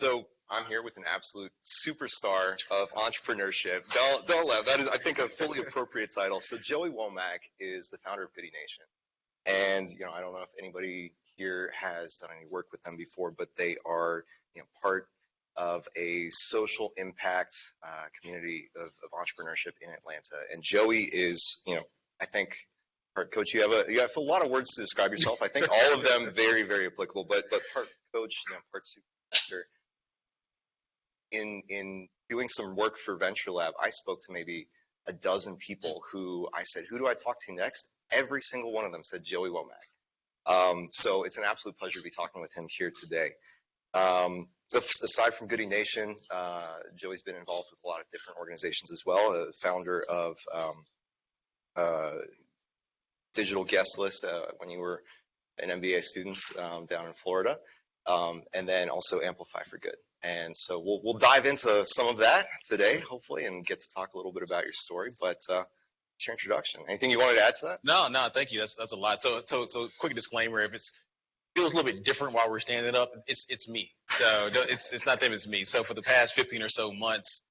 So I'm here with an absolute superstar of entrepreneurship. Don't laugh. That is, I think, a fully appropriate title. So Joey Womack is the founder of Goody Nation. And, I don't know if anybody here has done any work with them before, but they are, part of a social impact community of entrepreneurship in Atlanta. And Joey is, I think, part coach, you have a lot of words to describe yourself. I think all of them very, very applicable, but part coach, part supervisor. In doing some work for Venture Lab, I spoke to maybe a dozen people who I said, who do I talk to next? Every single one of them said Joey Womack. So it's an absolute pleasure to be talking with him here today. Aside from Goody Nation, Joey's been involved with a lot of different organizations as well, founder of Digital Guest List when you were an MBA student down in Florida, and then also Amplify for Good. And so we'll dive into some of that today, hopefully, and get to talk a little bit about your story. But it's your introduction. Anything you wanted to add to that? No, thank you. That's a lot. So quick disclaimer: if it feels a little bit different while we're standing up, it's me. So it's not them, it's me. So for the past 15 or so months,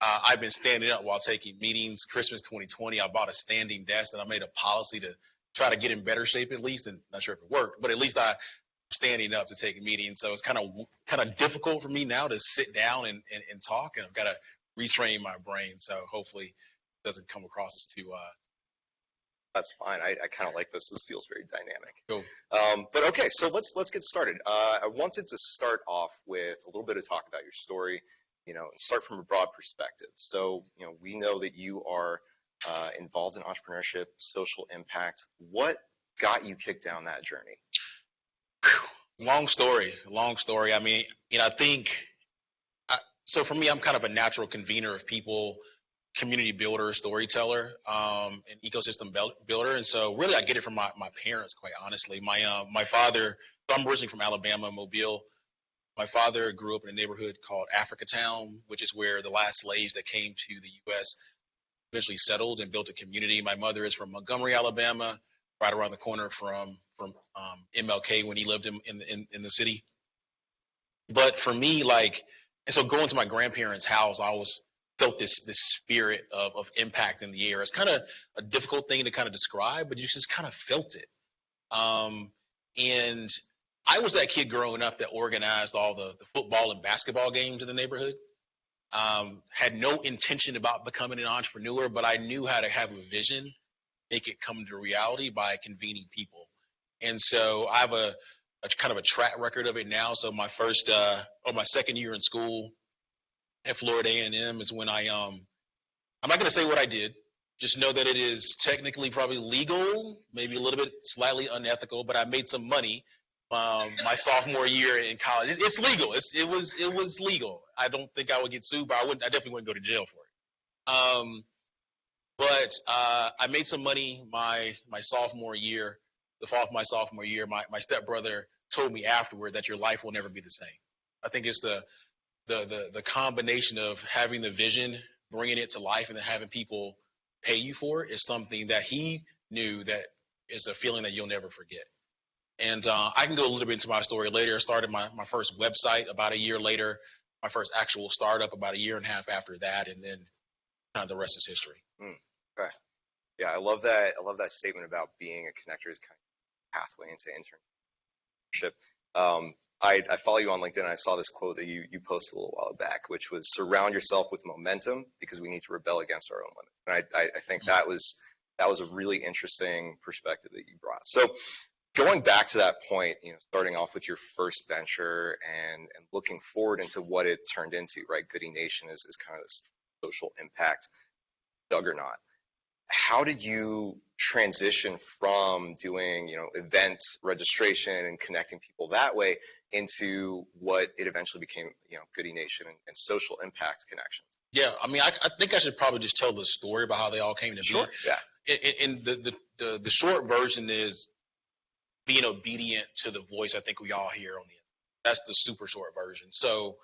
I've been standing up while taking meetings. Christmas 2020, I bought a standing desk, and I made a policy to try to get in better shape at least. And not sure if it worked, but at least I'm standing up to take meetings. So it's kind of difficult for me now to sit down and talk, and I've got to retrain my brain. So hopefully it doesn't come across as too That's fine. I kind of like this. This feels very dynamic. Cool. But okay, so let's get started. I wanted to start off with a little bit of talk about your story, and start from a broad perspective. So, we know that you are involved in entrepreneurship, social impact. What got you kicked down that journey? Long story. I mean, I think, so for me, I'm kind of a natural convener of people, community builder, storyteller, and ecosystem builder. And so really I get it from my parents, quite honestly. My father, so I'm originally from Alabama, Mobile. My father grew up in a neighborhood called Africatown, which is where the last slaves that came to the U.S. eventually settled and built a community. My mother is from Montgomery, Alabama, right around the corner from MLK when he lived in the city. But for me, and so going to my grandparents' house, I always felt this spirit of impact in the air. It's kind of a difficult thing to kind of describe, but you just kind of felt it. And I was that kid growing up that organized all the football and basketball games in the neighborhood. Had no intention about becoming an entrepreneur, but I knew how to have a vision, make it come to reality by convening people. And so I have a kind of a track record of it now. So my second year in school at Florida A&M is when I'm not going to say what I did. Just know that it is technically probably legal, maybe a little bit slightly unethical, but I made some money my sophomore year in college. It's legal. It was legal. I don't think I would get sued, but I definitely wouldn't go to jail for it. But I made some money my sophomore year. The fall of my sophomore year, my stepbrother told me afterward that your life will never be the same. I think it's the combination of having the vision, bringing it to life, and then having people pay you for it is something that he knew that is a feeling that you'll never forget. And I can go a little bit into my story later. I started my first website about a year later, my first actual startup about a year and a half after that, and then kind of the rest is history. Okay. Yeah, I love that. I love that statement about being a connector is kind of pathway into internship. I follow you on LinkedIn, and I saw this quote that you posted a little while back, which was surround yourself with momentum because we need to rebel against our own limits. And I think that was a really interesting perspective that you brought. So going back to that point, starting off with your first venture and looking forward into what it turned into, right? Goody Nation is kind of this social impact juggernaut. How did you transition from doing, event registration and connecting people that way into what it eventually became, Goody Nation and social impact connections? Yeah, I mean, I think I should probably just tell the story about how they all came to be. Sure. Yeah. And the short version is being obedient to the voice I think we all hear on the end. That's the super short version. So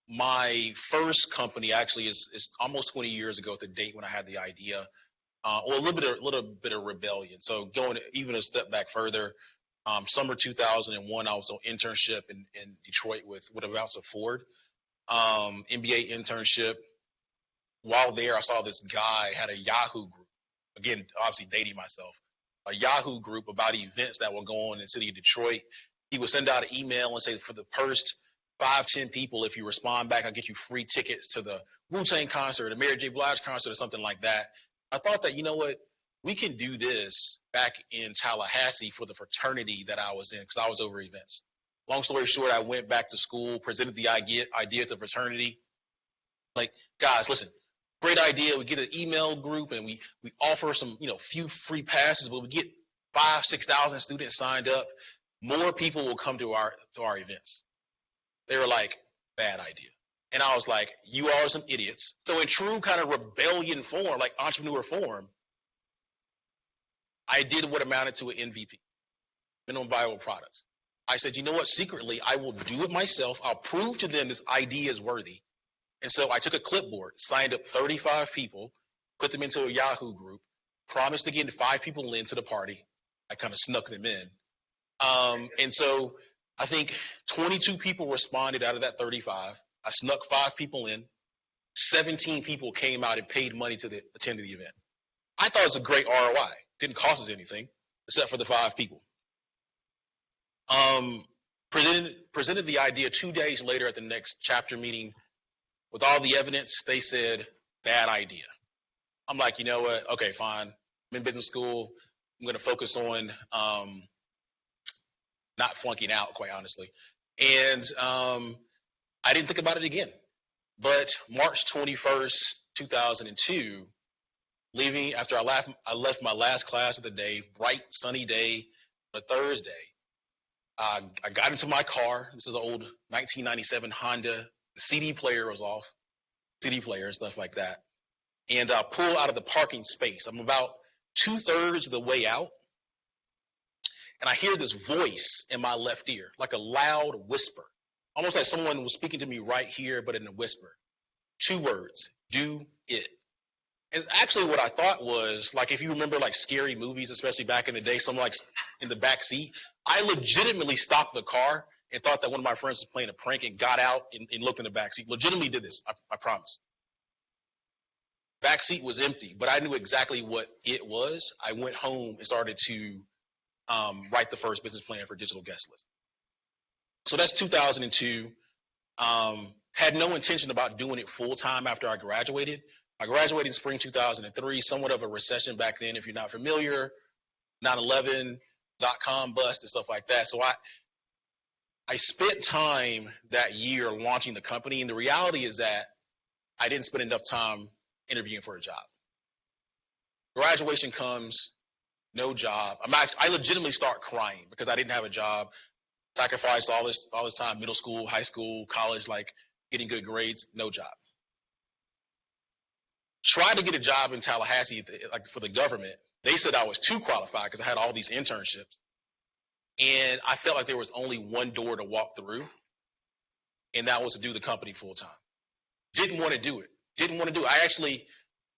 my first company actually is almost 20 years ago at the date when I had the idea, or a little bit of rebellion. So going even a step back further, Summer 2001, I was on internship in Detroit with amounts of Ford. MBA internship. While there, I saw this guy had a Yahoo group. Again, obviously dating myself. A Yahoo group about events that will go on in the city of Detroit. He would send out an email and say, for the first 5-10 people, if you respond back, I'll get you free tickets to the Wu-Tang concert, the Mary J. Blige concert, or something like that. I thought that, you know what, we can do this back in Tallahassee for the fraternity that I was in, because I was over events. Long story short, I went back to school, presented the idea to fraternity. Like, guys, listen, great idea. We get an email group and we offer some, few free passes, but we get 5,000-6,000 students signed up. More people will come to our events. They were like, bad idea. And I was like, you are some idiots. So in true kind of rebellion form, like entrepreneur form, I did what amounted to an MVP, minimum viable products. I said, you know what? Secretly, I will do it myself. I'll prove to them this idea is worthy. And so I took a clipboard, signed up 35 people, put them into a Yahoo group, promised to get 5 people into the party. I kind of snuck them in. And so I think 22 people responded out of that 35. I snuck 5 people in. 17 people came out and paid money to attend the event. I thought it was a great ROI. Didn't cost us anything except for the 5 people. Presented the idea 2 days later at the next chapter meeting with all the evidence. They said, bad idea. I'm like, you know what? Okay, fine. I'm in business school. I'm going to focus on not flunking out, quite honestly. And I didn't think about it again. But March 21st, 2002, leaving after I left my last class of the day, bright sunny day, on a Thursday. I got into my car. This is an old 1997 Honda. The CD player was off, CD player and stuff like that. And I pull out of the parking space. I'm about 2/3 of the way out. And I hear this voice in my left ear, like a loud whisper, almost like someone was speaking to me right here, but in a whisper. 2 words, do it. And actually what I thought was, like, if you remember like scary movies, especially back in the day, someone like in the back seat, I legitimately stopped the car and thought that one of my friends was playing a prank and got out and looked in the back seat. Legitimately did this, I promise. Back seat was empty, but I knew exactly what it was. I went home and started to write the first business plan for digital guest list. So that's 2002. Had no intention about doing it full time after I graduated. I graduated in spring 2003, somewhat of a recession back then, if you're not familiar, 9/11, .com bust and stuff like that. So I spent time that year launching the company, and the reality is that I didn't spend enough time interviewing for a job. Graduation comes, no job. I legitimately start crying because I didn't have a job. Sacrificed all this time, middle school, high school, college, like getting good grades, no job. Tried to get a job in Tallahassee, like for the government. They said I was too qualified because I had all these internships. And I felt like there was only one door to walk through, and that was to do the company full time. Didn't want to do it.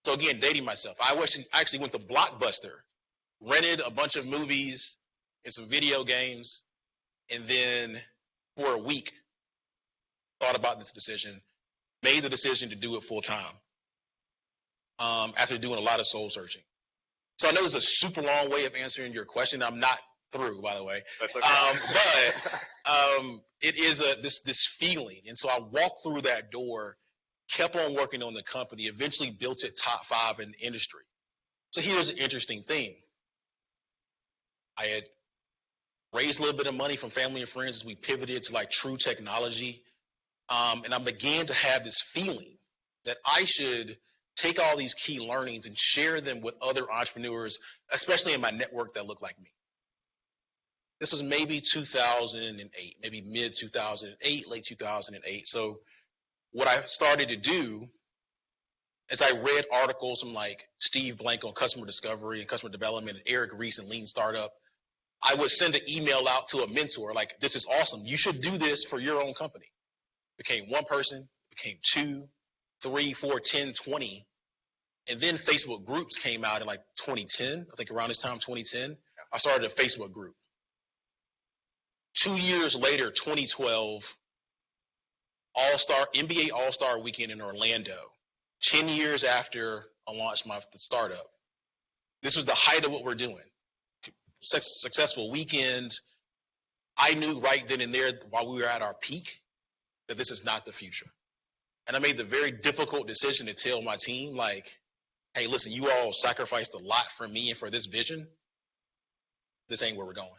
So again, dating myself. I actually went to Blockbuster, rented a bunch of movies and some video games, and then for a week thought about this decision, made the decision to do it full time after doing a lot of soul searching. So I know it's a super long way of answering your question. I'm not through, by the way. That's okay. But it is this feeling. And so I walked through that door, kept on working on the company, eventually built it top 5 in the industry. So here's an interesting thing. I had raised a little bit of money from family and friends as we pivoted to like true technology. And I began to have this feeling that I should take all these key learnings and share them with other entrepreneurs, especially in my network that look like me. This was maybe 2008, maybe mid 2008, late 2008. So what I started to do is I read articles from like Steve Blank on customer discovery and customer development and Eric Ries and Lean Startup. I would send an email out to a mentor like, this is awesome. You should do this for your own company. Became one person, became 2, 3, 4, 10, 20. And then Facebook groups came out in like 2010, I think around this time, 2010. I started a Facebook group. 2 years later, 2012, NBA All-Star Weekend in Orlando. 10 years after I launched the startup. This was the height of what we're doing. Successful weekend. I knew right then and there, while we were at our peak, that this is not the future. And I made the very difficult decision to tell my team, like, hey, listen, you all sacrificed a lot for me and for this vision. This ain't where we're going.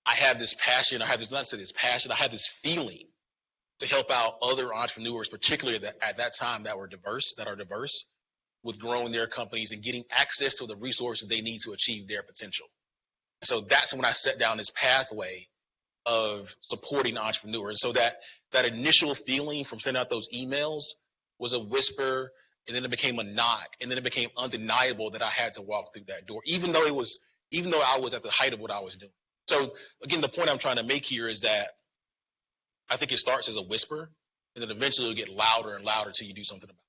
I have this passion. I have this feeling to help out other entrepreneurs, particularly at that time that are diverse, with growing their companies and getting access to the resources they need to achieve their potential. So that's when I set down this pathway of supporting entrepreneurs. So that initial feeling from sending out those emails was a whisper, and then it became a knock, and then it became undeniable that I had to walk through that door, even though I was at the height of what I was doing. So again, the point I'm trying to make here is that I think it starts as a whisper, and then eventually it'll get louder and louder till you do something about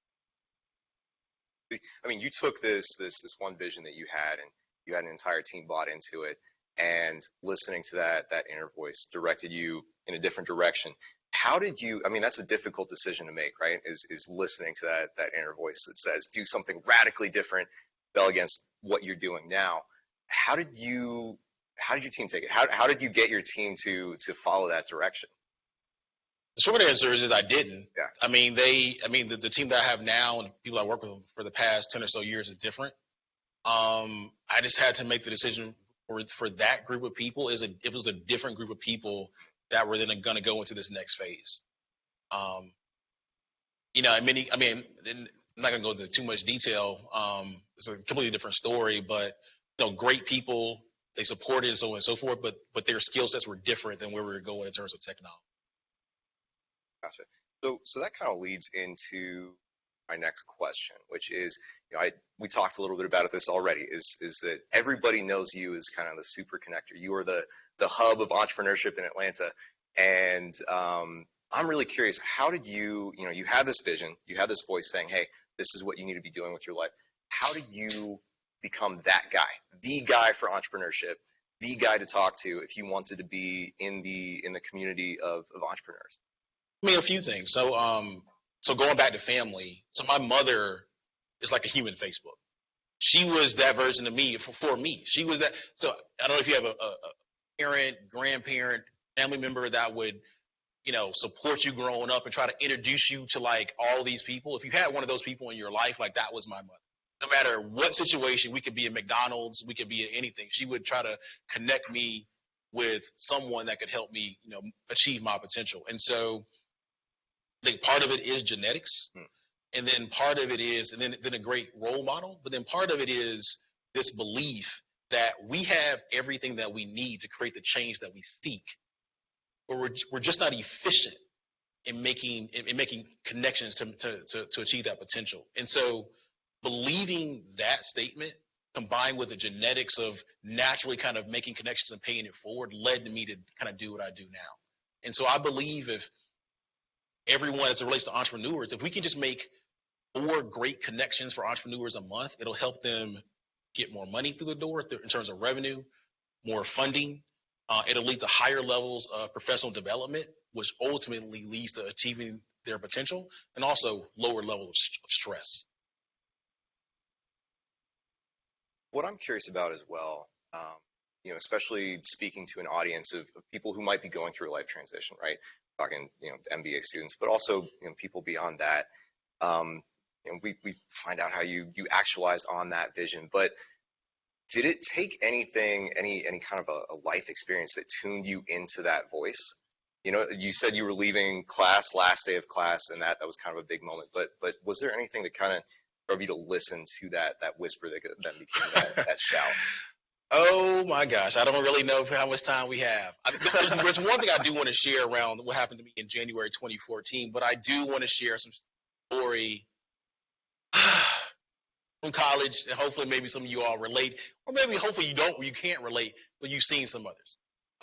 it. I mean, you took this one vision that you had, and you had an entire team bought into it, and listening to that inner voice directed you in a different direction. How did you, I mean, that's a difficult decision to make, right? Is listening to that inner voice that says, do something radically different, rebel against what you're doing now. How did your team take it? How did you get your team to follow that direction? The short answer is I didn't. Yeah. I mean, the team that I have now and the people I work with for the past 10 or so years is different. I just had to make the decision for that group of people. It was a different group of people that were then going to go into this next phase. I'm not going to go into too much detail. It's a completely different story, but great people, they supported and so on and so forth, but their skill sets were different than where we were going in terms of technology. Gotcha. So that kind of leads into my next question, which is, we talked a little bit about this already, is that everybody knows you as kind of the super connector. You are the hub of entrepreneurship in Atlanta. And I'm really curious, how did you had this vision, you had this voice saying, hey, this is what you need to be doing with your life. How did you become that guy, the guy for entrepreneurship, the guy to talk to if you wanted to be in the community of entrepreneurs? I mean, a few things. So going back to family, so my mother is like a human Facebook. She was that version of me for me. She was that. So I don't know if you have a parent, grandparent, family member that would, support you growing up and try to introduce you to like all these people. If you had one of those people in your life, like that was my mother. No matter what situation, we could be at McDonald's, we could be at anything. She would try to connect me with someone that could help me, achieve my potential. And so I think part of it is genetics, and then part of it is, and then a great role model, but then part of it is this belief that we have everything that we need to create the change that we seek, but we're just not efficient in making connections to achieve that potential. And so believing that statement combined with the genetics of naturally kind of making connections and paying it forward led to me to kind of do what I do now. And so I believe if everyone, as it relates to entrepreneurs, if we can just make 4 great connections for entrepreneurs a month, it'll help them get more money through the door in terms of revenue, more funding. It'll lead to higher levels of professional development, which ultimately leads to achieving their potential, and also lower levels of stress. What I'm curious about as well, especially speaking to an audience of people who might be going through a life transition, right? Talking, MBA students, but also, people beyond that. We find out how you actualized on that vision, but did it take any kind of a life experience that tuned you into that voice? You said you were leaving class, last day of class, and that was kind of a big moment, but was there anything that kind of drove you to listen to that whisper that then became that shout? Oh my gosh, I don't really know how much time we have. There's one thing I do want to share around what happened to me in January 2014, but I do want to share some story from college, and hopefully maybe some of you all relate, or maybe hopefully you can't relate, but you've seen some others.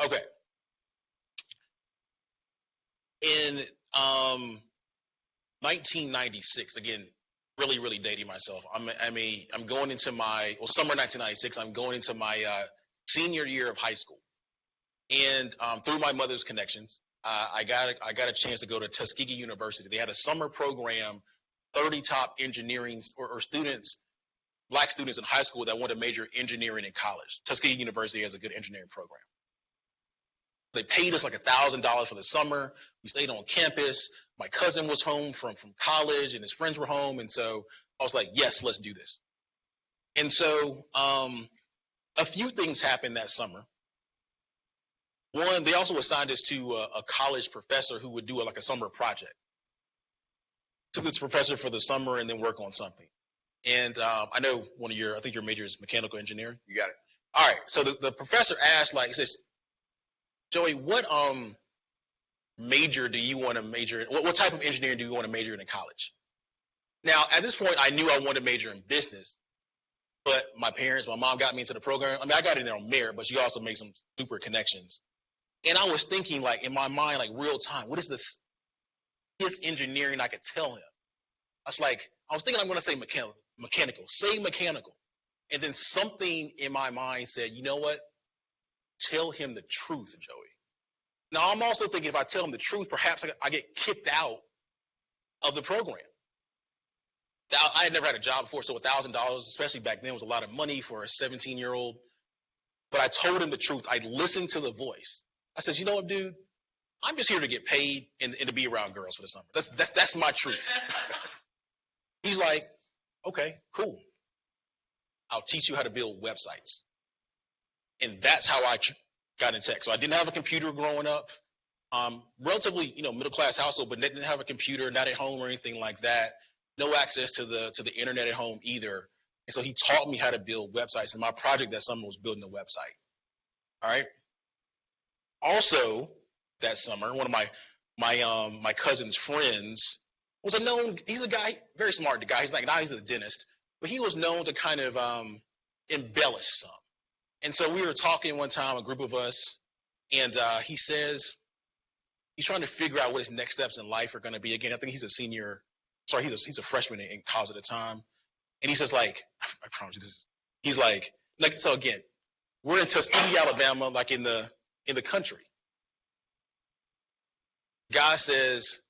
Okay. In 1996, again, really dating myself. I'm going into my summer 1996. I'm going into my senior year of high school, And through my mother's connections, I got a chance to go to Tuskegee University. They had a summer program, 30 top engineering or students, black students in high school that wanted to major in engineering in college. Tuskegee University has a good engineering program. They paid us like $1,000 for the summer. We stayed on campus. My cousin was home from college and his friends were home. And so I was like, yes, let's do this. And so a few things happened that summer. One, they also assigned us to a college professor who would do like a summer project. Took this professor for the summer and then work on something. And I know I think your major is mechanical engineering. You got it. All right. So the professor asked, he says, Joey, what major do you want to major in? What type of engineering do you want to major in college? Now, at this point, I knew I wanted to major in business, but my mom got me into the program. I mean, I got in there on merit, but she also made some super connections. And I was thinking, like, in my mind, like, real time, what is this engineering I could tell him? I was thinking I'm going to say mechanical, say mechanical. And then something in my mind said, you know what? Tell him the truth, Joey. Now, I'm also thinking if I tell him the truth, perhaps I get kicked out of the program. Now, I had never had a job before, so $1,000, especially back then, was a lot of money for a 17-year-old. But I told him the truth. I listened to the voice. I said, you know what, dude? I'm just here to get paid and to be around girls for the summer. That's my truth. He's like, okay, cool. I'll teach you how to build websites. And that's how I got in tech. So I didn't have a computer growing up. Relatively, middle-class household, but didn't have a computer, not at home or anything like that. No access to the internet at home either. And so he taught me how to build websites. And my project that summer was building a website. All right. Also, that summer, one of my cousin's friends was he's a guy, very smart guy. He's a dentist, but he was known to kind of embellish some. And so we were talking one time, a group of us, and he says he's trying to figure out what his next steps in life are going to be. Again, I think he's a freshman in college at the time. And he says, I promise you this. He's so again, we're in Tuskegee, Alabama, like in the country. Guy says,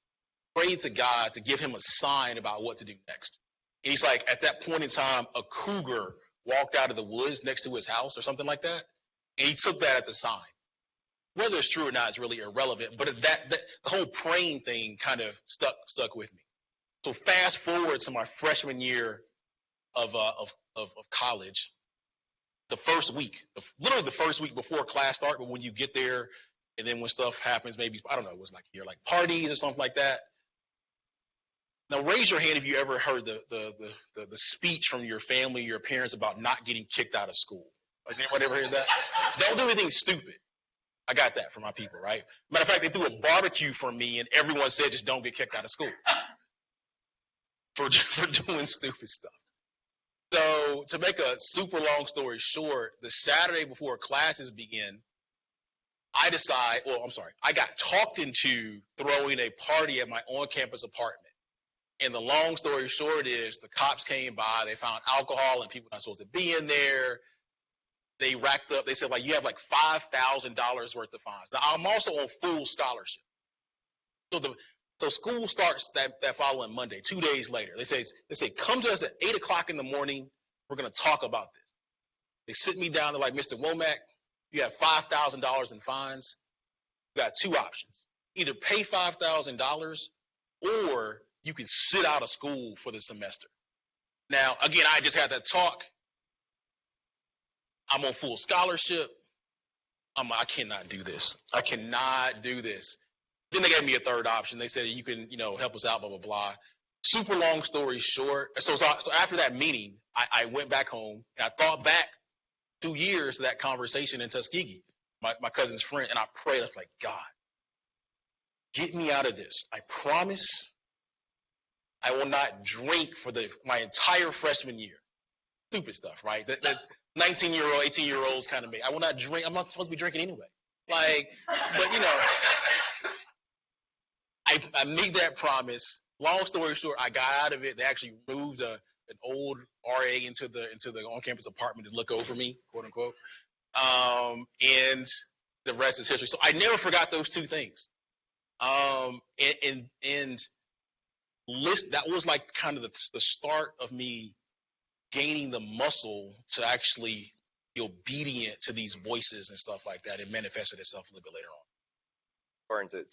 pray to God to give him a sign about what to do next. And he's like, at that point in time, a cougar walked out of the woods next to his house or something like that. And he took that as a sign. Whether it's true or not is really irrelevant, but the whole praying thing kind of stuck with me. So fast forward to my freshman year of college, literally the first week before class start, but when you get there and then when stuff happens, maybe, I don't know, it was like here, like parties or something like that. Now raise your hand if you ever heard the speech from your family, your parents about not getting kicked out of school. Has anyone ever heard that? Don't do anything stupid. I got that from my people, right? Matter of fact, they threw a barbecue for me and everyone said just don't get kicked out of school for doing stupid stuff. So to make a super long story short, the Saturday before classes begin, I got talked into throwing a party at my on-campus apartment. And the long story short is the cops came by, they found alcohol and people not supposed to be in there. They racked up, they said you have $5,000 worth of fines. Now I'm also on full scholarship. So school starts that following Monday, 2 days later. They say, come to us at 8:00 in the morning. We're going to talk about this. They sit me down. They're like, Mr. Womack, you have $5,000 in fines. You got two options. Either pay $5,000 or you can sit out of school for the semester. Now, again, I just had that talk. I'm on full scholarship. I cannot do this. I cannot do this. Then they gave me a third option. They said, you can, help us out, blah, blah, blah. Super long story short. So after that meeting, I went back home and I thought back 2 years to that conversation in Tuskegee, my cousin's friend, and I prayed. I was like, God, get me out of this. I promise I will not drink for my entire freshman year. Stupid stuff, right? That 19-year-old, 18-year-olds kind of me. I will not drink. I'm not supposed to be drinking anyway. But I made that promise. Long story short, I got out of it. They actually moved an old RA into the on-campus apartment to look over me, quote unquote. And the rest is history. So I never forgot those two things. And list that was like kind of the start of me gaining the muscle to actually be obedient to these voices and stuff like that. It manifested itself a little bit later on. Or into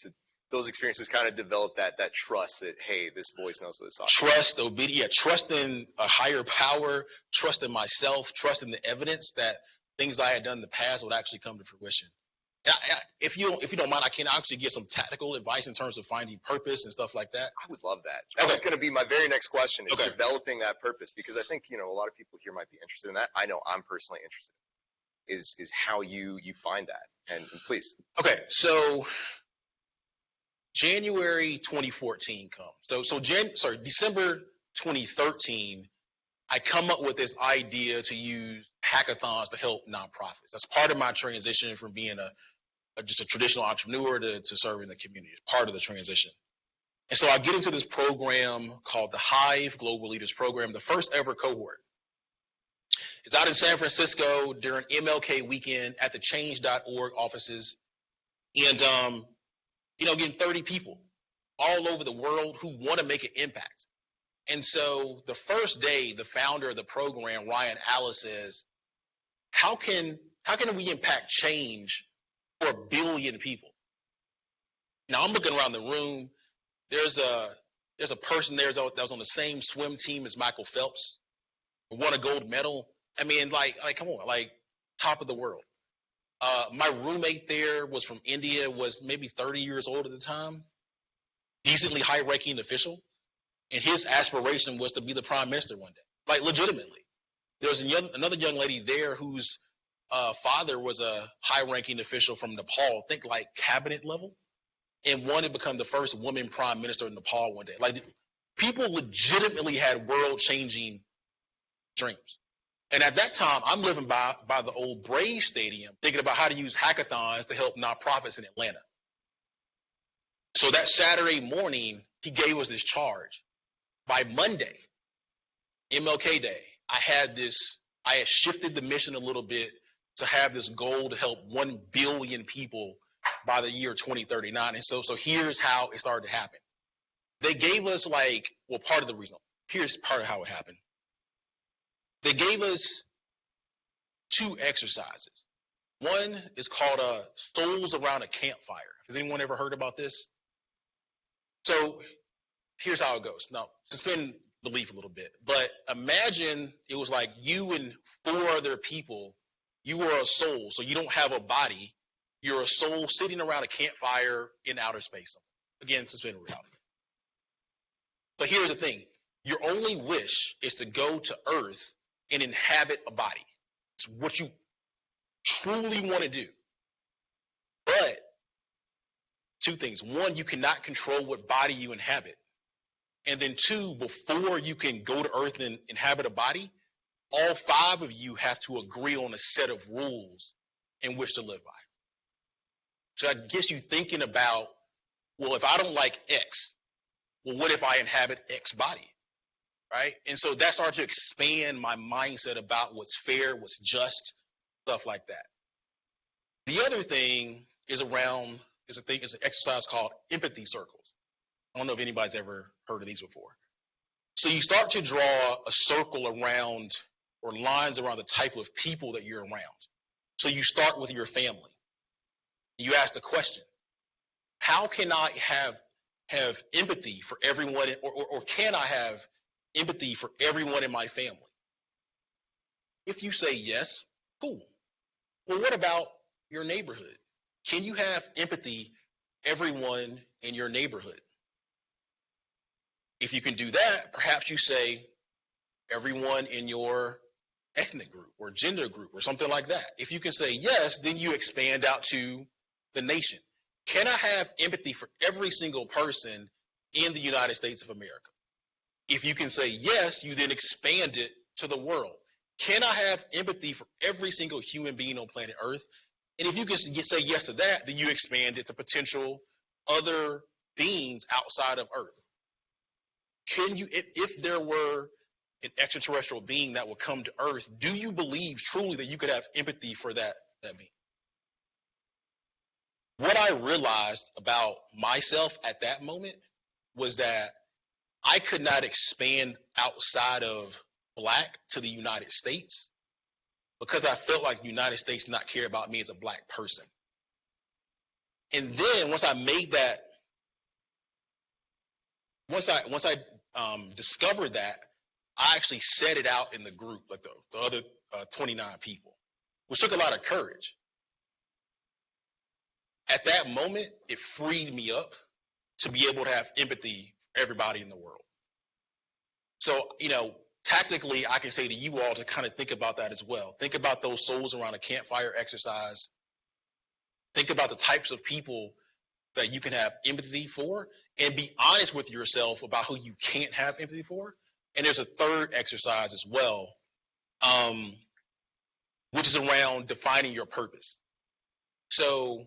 those experiences kind of develop that trust that, hey, this voice knows what it's talking Trust, obedience, trust in a higher power, trust in myself, trust in the evidence that things I had done in the past would actually come to fruition. If you don't mind, I can actually give some tactical advice in terms of finding purpose and stuff like that. I would love that. That was going to be my very next question, is developing that purpose, because I think, a lot of people here might be interested in that. I know I'm personally interested in is how you find that. And please. Okay, so January 2014 comes. So December 2013, I come up with this idea to use hackathons to help nonprofits. That's part of my transition from being just a traditional entrepreneur to serving the community. It's part of the transition. And so I get into this program called the Hive Global Leaders Program, the first ever cohort. It's out in San Francisco during MLK weekend at the change.org offices. And, getting 30 people all over the world who want to make an impact. And so the first day, the founder of the program, Ryan Alice, says, how can we impact change for 1 billion people? Now I'm looking around the room. There's a person there that was on the same swim team as Michael Phelps, who won a gold medal. I mean, like come on, like top of the world. My roommate there was from India, was maybe 30 years old at the time, decently high-ranking official, and his aspiration was to be the prime minister one day, like legitimately. There's another young lady there whose father was a high-ranking official from Nepal, think like cabinet level, and wanted to become the first woman prime minister in Nepal one day. Like, people legitimately had world-changing dreams. And at that time, I'm living by the old Braves Stadium, thinking about how to use hackathons to help nonprofits in Atlanta. So that Saturday morning, he gave us this charge. By Monday, MLK Day, I had shifted the mission a little bit to have this goal to help 1 billion people by the year 2039. And so here's how it started to happen. They gave us part of the reason. Here's part of how it happened. They gave us 2 exercises. One is called Souls Around a Campfire. Has anyone ever heard about this? So here's how it goes. Now, suspend belief a little bit, but imagine it was like you and 4 other people. You were a soul, so you don't have a body. You're a soul sitting around a campfire in outer space. Again, suspend reality. But here's the thing. Your only wish is to go to Earth and inhabit a body. It's what you truly want to do. But 2 things. 1, you cannot control what body you inhabit. And then 2, before you can go to Earth and inhabit a body, all 5 of you have to agree on a set of rules in which to live by. So that gets you thinking about, well, if I don't like X, well, what if I inhabit X body? Right? And so that started to expand my mindset about what's fair, what's just, stuff like that. The other thing is an exercise called empathy circles. I don't know if anybody's ever heard of these before. So you start to draw a circle around, or lines around, the type of people that you're around. So you start with your family. You ask the question, how can I have empathy for everyone, or can I have empathy for everyone in my family? If you say yes, cool. Well, what about your neighborhood? Can you have empathy for everyone in your neighborhood? If you can do that, perhaps you say everyone in your ethnic group or gender group or something like that. If you can say yes, then you expand out to the nation. Can I have empathy for every single person in the United States of America? If you can say yes, you then expand it to the world. Can I have empathy for every single human being on planet Earth? And if you can say yes to that, then you expand it to potential other beings outside of Earth. Can you, if there were an extraterrestrial being that would come to Earth, do you believe truly that you could have empathy for that being? what I realized about myself at that moment was that I could not expand outside of Black to the United States because I felt like the United States did not care about me as a Black person. And then once I made that, once I discovered that, I actually said it out in the group, like the other 29 people, which took a lot of courage. At that moment, it freed me up to be able to have empathy for everybody in the world. So, tactically, I can say to you all to kind of think about that as well. Think about those souls around a campfire exercise. Think about the types of people that you can have empathy for, and be honest with yourself about who you can't have empathy for. And there's a third exercise as well, which is around defining your purpose. So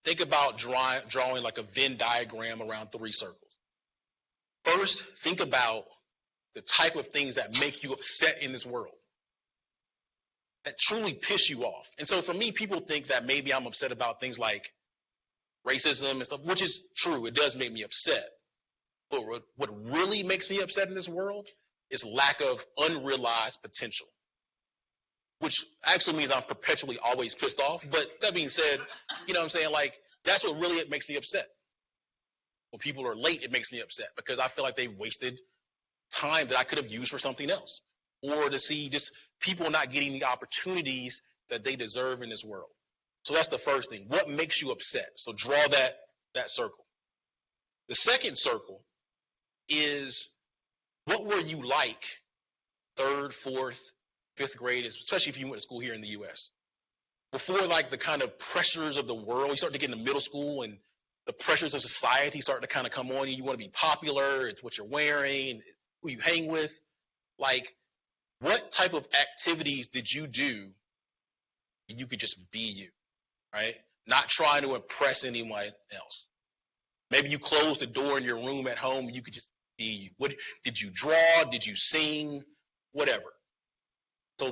think about drawing like a Venn diagram around 3 circles. First, think about the type of things that make you upset in this world, that truly piss you off. And so for me, people think that maybe I'm upset about things like racism and stuff, which is true. It does make me upset. But what really makes me upset in this world is lack of unrealized potential, which actually means I'm perpetually always pissed off. But that being said, you know what I'm saying? Like, that's what really makes me upset. When people are late, it makes me upset because I feel like they wasted time that I could have used for something else, or to see just people not getting the opportunities that they deserve in this world. So that's the first thing. What makes you upset? So draw that circle. The second circle is, what were you like 3rd, 4th, 5th grade, especially if you went to school here in the U.S. Before like the kind of pressures of the world, you start to get into middle school and the pressures of society start to kind of come on you. You want to be popular. It's what you're wearing, who you hang with. Like, what type of activities did you do you could just be you, right? Not trying to impress anyone else. Maybe you closed the door in your room at home and you could just be you. What did you draw? Did you sing? Whatever. So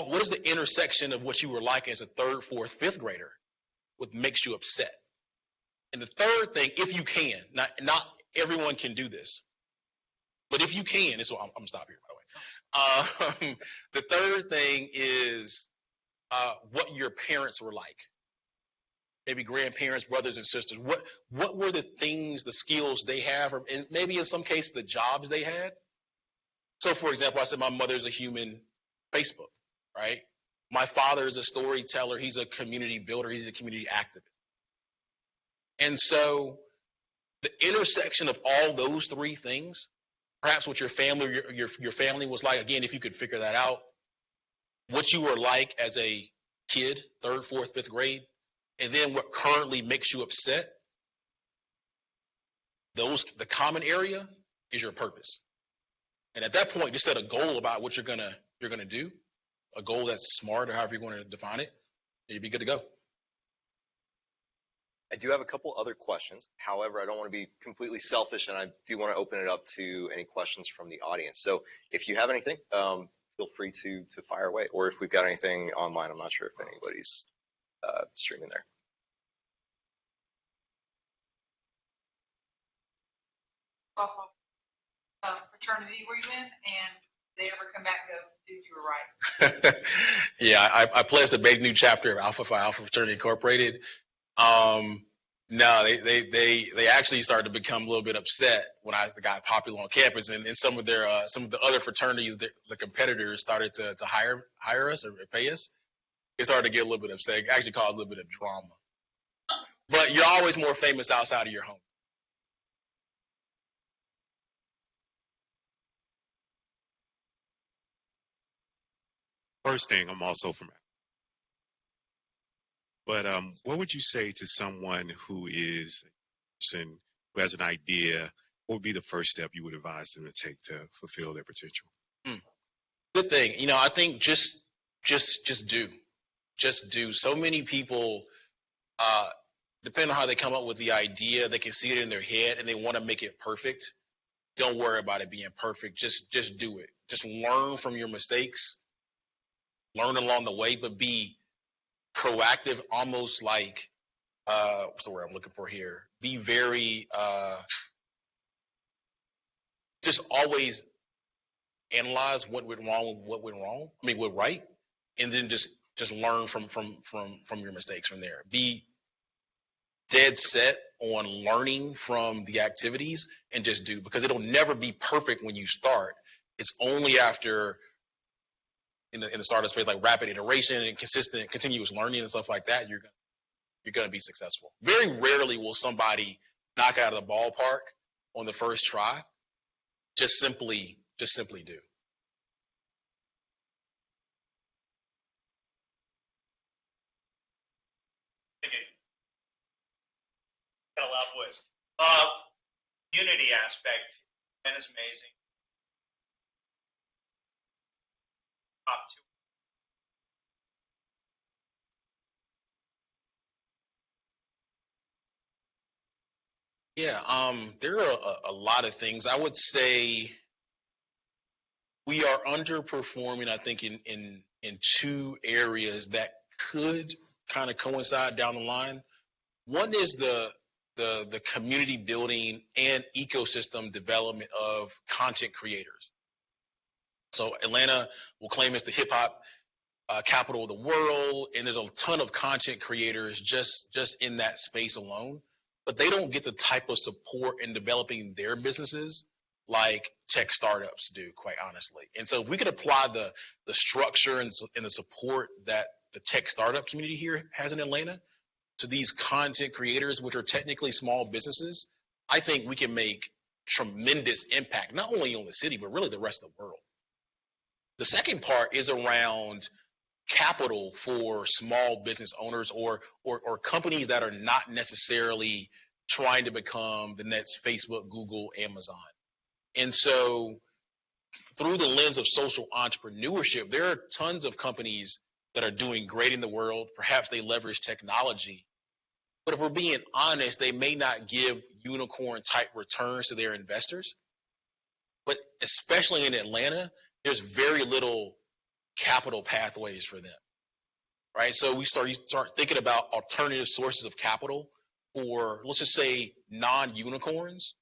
what is the intersection of what you were like as a 3rd, 4th, 5th grader? What makes you upset? And the third thing, if you can, not everyone can do this, but if you can, I'm gonna stop here, by the way. The third thing is what your parents were like. Maybe grandparents, brothers and sisters. What were the things, the skills they have, or, and maybe in some cases the jobs they had? So, for example, I said my mother's a human Facebook, right? My father is a storyteller. He's a community builder. He's a community activist. And so the intersection of all those 3 things, perhaps what your family, your family was like, again, if you could figure that out, what you were like as a kid, 3rd, 4th, 5th grade, and then what currently makes you upset, the common area is your purpose. And at that point, just set a goal about what you're gonna do, a goal that's smart or however you're going to define it, and you'd be good to go. I do have a couple other questions. However, I don't want to be completely selfish, and I do want to open it up to any questions from the audience. So if you have anything, feel free to fire away. Or if we've got anything online, I'm not sure if anybody's streaming there. Fraternity were you in, and they ever come back and go, dude, you were right? Yeah, I pledged a big new chapter of Alpha Phi Alpha Fraternity Incorporated. No, they actually started to become a little bit upset when I got popular on campus, and some of the other fraternities, the competitors started to hire us or pay us. They started to get a little bit upset. It actually caused a little bit of drama. But you're always more famous outside of your home. First thing, I'm also from Africa. But what would you say to someone who is a person who has an idea? What would be the first step you would advise them to take to fulfill their potential? Good thing. I think just do. Just do. So many people, depending on how they come up with the idea, they can see it in their head and they want to make it perfect. Don't worry about it being perfect. Just do it. Just learn from your mistakes. Learn along the way, but be proactive, almost like what's the word I'm looking for here? Be very just always analyze what went wrong, what right, and then just learn from your mistakes from there. Be dead set on learning from the activities and just do, because it'll never be perfect when you start. It's only after in the startup space, like rapid iteration and consistent continuous learning and stuff like that, you're gonna be successful. Very rarely will somebody knock out of the ballpark on the first try. Just simply do. Got a loud voice. Unity aspect, that is amazing. Top two. Yeah, there are a lot of things. I would say we are underperforming, I think, in two areas that could kind of coincide down the line. One is the community building and ecosystem development of content creators. So Atlanta will claim it's the hip hop capital of the world, and there's a ton of content creators just in that space alone, but they don't get the type of support in developing their businesses like tech startups do, quite honestly. And so if we could apply the structure and the support that the tech startup community here has in Atlanta to these content creators, which are technically small businesses, I think we can make tremendous impact, not only on the city, but really the rest of the world. The second part is around capital for small business owners or companies that are not necessarily trying to become the next Facebook, Google, Amazon. And so through the lens of social entrepreneurship, there are tons of companies that are doing great in the world. Perhaps they leverage technology. But if we're being honest, they may not give unicorn type returns to their investors. But especially in Atlanta, there's very little capital pathways for them, right? So we start thinking about alternative sources of capital for, let's just say, non-unicorns,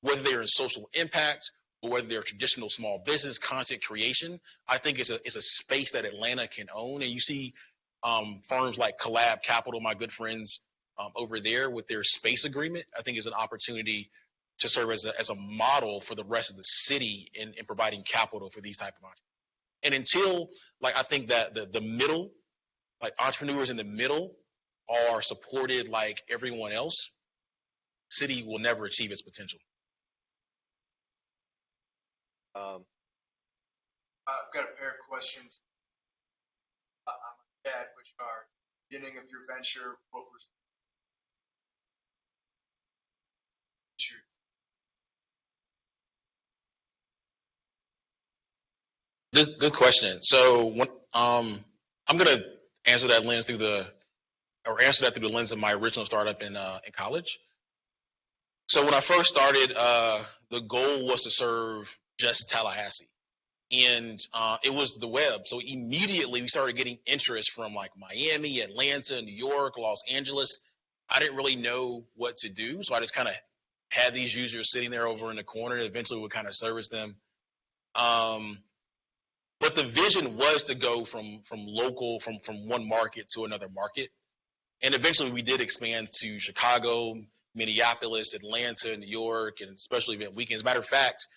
whether they're in social impact or whether they're traditional small business content creation. I think it's a space that Atlanta can own. And you see firms like Collab Capital, my good friends over there with their space agreement, I think is an opportunity to serve as a model for the rest of the city in providing capital for these type of entrepreneurs. And until, like, I think that the middle, like entrepreneurs in the middle are supported like everyone else, city will never achieve its potential. I've got a pair of questions. I'm a dad, which are beginning of your venture, what was Good question. So I'm gonna answer that through the lens of my original startup in college. So when I first started, the goal was to serve just Tallahassee, and it was the web. So immediately we started getting interest from like Miami, Atlanta, New York, Los Angeles. I didn't really know what to do, so I just kind of had these users sitting there over in the corner, and eventually would kind of service them. But the vision was to go from one market to another market. And eventually we did expand to Chicago, Minneapolis, Atlanta, New York, and especially event weekends. Matter of fact,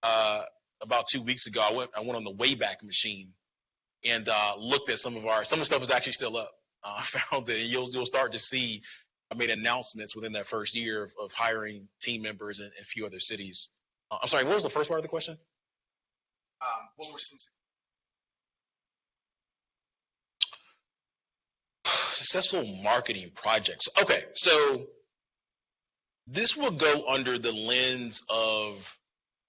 about 2 weeks ago, I went on the Wayback Machine and looked at some of the stuff is actually still up. I found that you'll start to see, I made announcements within that first year of hiring team members in a few other cities. I'm sorry, what was the first part of the question? what were some successful marketing projects? Okay, so this will go under the lens of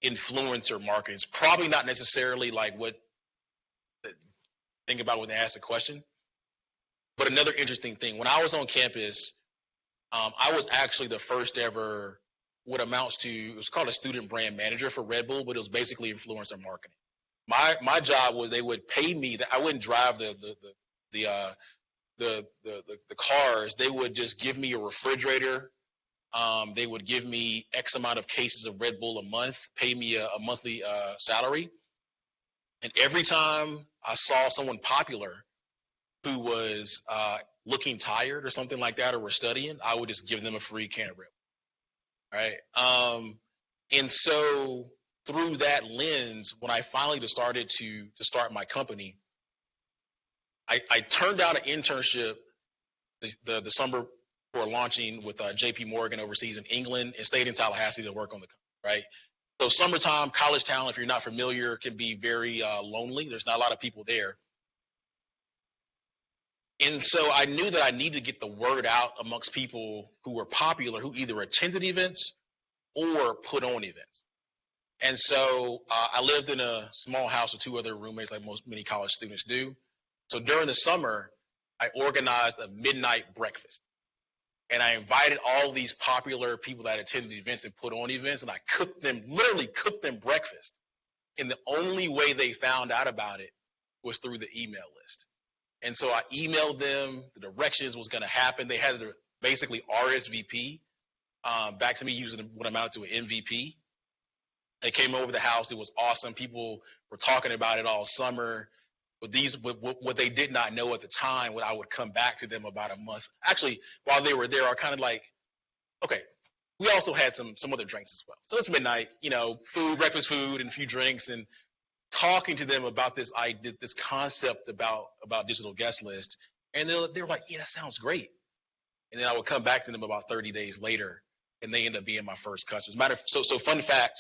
influencer marketing. It's probably not necessarily like what think about when they ask the question. But another interesting thing, when I was on campus, I was actually the first ever, what amounts to, it was called a student brand manager for Red Bull, but it was basically influencer marketing. My job was they would pay me that I wouldn't drive the the cars, they would just give me a refrigerator. They would give me X amount of cases of Red Bull a month, pay me a monthly salary. And every time I saw someone popular who was looking tired or something like that, or were studying, I would just give them a free can of Red Bull. Right. And so through that lens, when I finally started to start my company, I turned down an internship the summer before launching with JP Morgan overseas in England, and stayed in Tallahassee to work on the company, right? So summertime, college town, if you're not familiar, can be very lonely. There's not a lot of people there. And so I knew that I needed to get the word out amongst people who were popular, who either attended events or put on events. And so I lived in a small house with 2 other roommates, like many college students do. So during the summer, I organized a midnight breakfast. And I invited all these popular people that attended events and put on events, and I literally cooked them breakfast. And the only way they found out about it was through the email list. And so I emailed them the directions, was going to happen. They had to basically RSVP back to me using what amounted to an MVP. They came over the house. It was awesome. People were talking about it all summer. But what they did not know at the time, when I would come back to them about a month. Actually, while they were there, I kind of like, okay, we also had some other drinks as well. So it's midnight, breakfast food and a few drinks, and talking to them about this concept about digital guest list. And they were like, yeah, that sounds great. And then I would come back to them about 30 days later, and they end up being my first customers. So fun fact,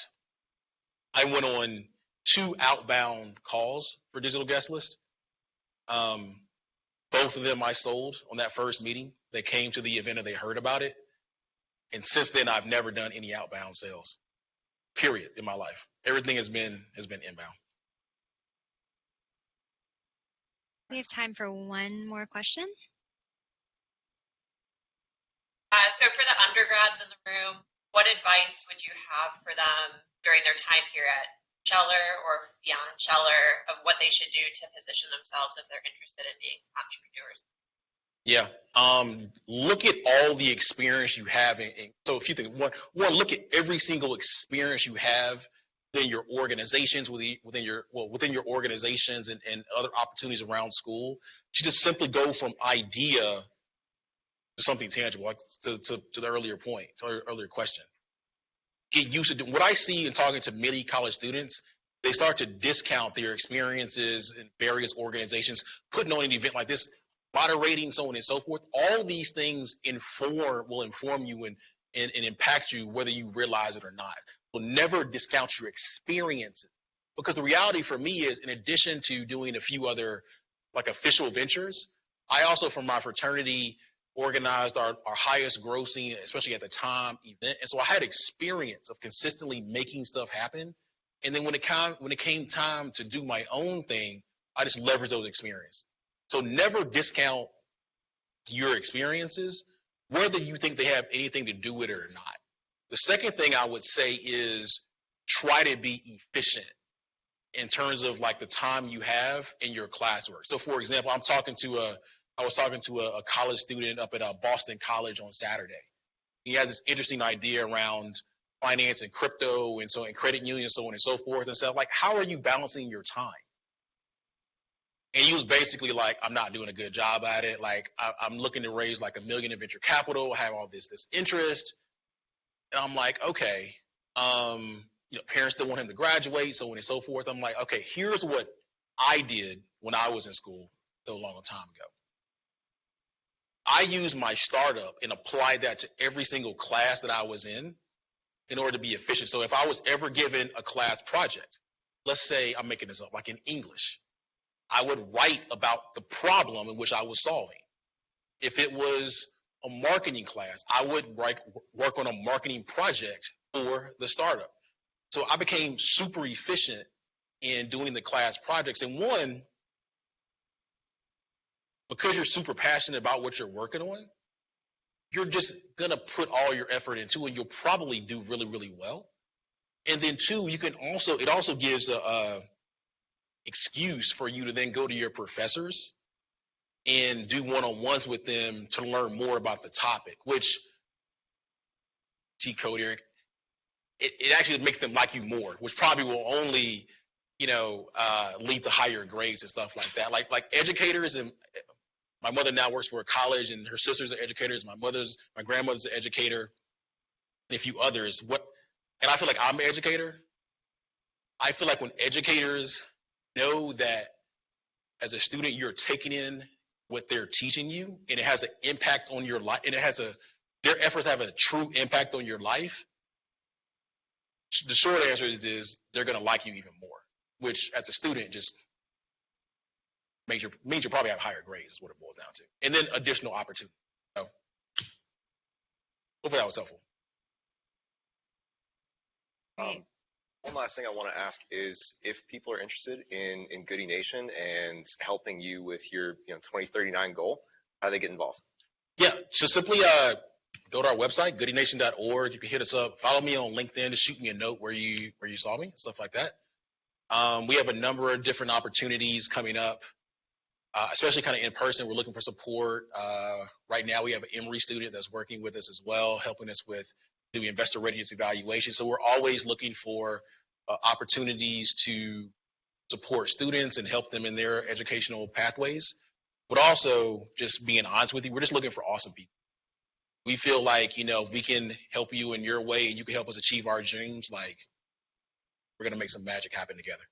I went on 2 outbound calls for digital guest list. Both of them I sold on that first meeting. They came to the event and they heard about it. And since then, I've never done any outbound sales, period, in my life. Everything has been inbound. We have time for one more question. So for the undergrads in the room, what advice would you have for them during their time here at Scheller or beyond Scheller of what they should do to position themselves if they're interested in being entrepreneurs? Yeah. Look at all the experience you have. So a few things. One, look at every single experience you have within your organizations, within your organizations and other opportunities around school. You just simply go from idea to something tangible, like to the earlier point, to the earlier question. Get used to what I see in talking to many college students. They start to discount their experiences in various organizations, putting on an event like this, moderating, so on and so forth. All these things will inform you and impact you whether you realize it or not. Will never discount your experiences, because the reality for me is, in addition to doing a few other like official ventures, I also, from my fraternity, organized our highest grossing, especially at the time, event. And so I had experience of consistently making stuff happen. And then when it came time to do my own thing, I just leveraged those experiences. So never discount your experiences, whether you think they have anything to do with it or not. The second thing I would say is try to be efficient in terms of like the time you have in your classwork. So for example, I was talking to a college student up at Boston College on Saturday. He has this interesting idea around finance and crypto and credit union, so on and so forth, and stuff. Like, how are you balancing your time? And he was basically like, I'm not doing a good job at it. Like, I'm looking to raise like $1 million in venture capital, have all this interest. And I'm like, okay, parents still want him to graduate, so on and so forth. I'm like, okay, here's what I did when I was in school so long a time ago. I used my startup and applied that to every single class that I was in order to be efficient. So if I was ever given a class project, let's say I'm making this up, like in English, I would write about the problem in which I was solving. If it was a marketing class, I would work on a marketing project for the startup. So I became super efficient in doing the class projects. And one, because you're super passionate about what you're working on, you're just going to put all your effort into it, and you'll probably do really, really well. And then two, it also gives a excuse for you to then go to your professors and do one-on-ones with them to learn more about the topic, which cheat code, Eric, it actually makes them like you more, which probably will only, lead to higher grades and stuff like that. Like educators, and my mother now works for a college, and her sisters are educators. My grandmother's an educator, and a few others. And I feel like I'm an educator. I feel like when educators know that as a student you're taking in what they're teaching you, and it has an impact on your life, and their efforts have a true impact on your life. The short answer is they're going to like you even more, which as a student just means you probably have higher grades is what it boils down to. And then additional opportunity. So, hopefully that was helpful. One last thing I want to ask is if people are interested in Goody Nation and helping you with your 2039 goal, how do they get involved? Yeah, so simply go to our website, goodynation.org. You can hit us up. Follow me on LinkedIn to shoot me a note where you saw me, stuff like that. We have a number of different opportunities coming up, especially kind of in person. We're looking for support. Right now we have an Emory student that's working with us as well, helping us with the investor readiness evaluation. So we're always looking for opportunities to support students and help them in their educational pathways. But also, just being honest with you, we're just looking for awesome people. We feel like, if we can help you in your way and you can help us achieve our dreams, like we're going to make some magic happen together.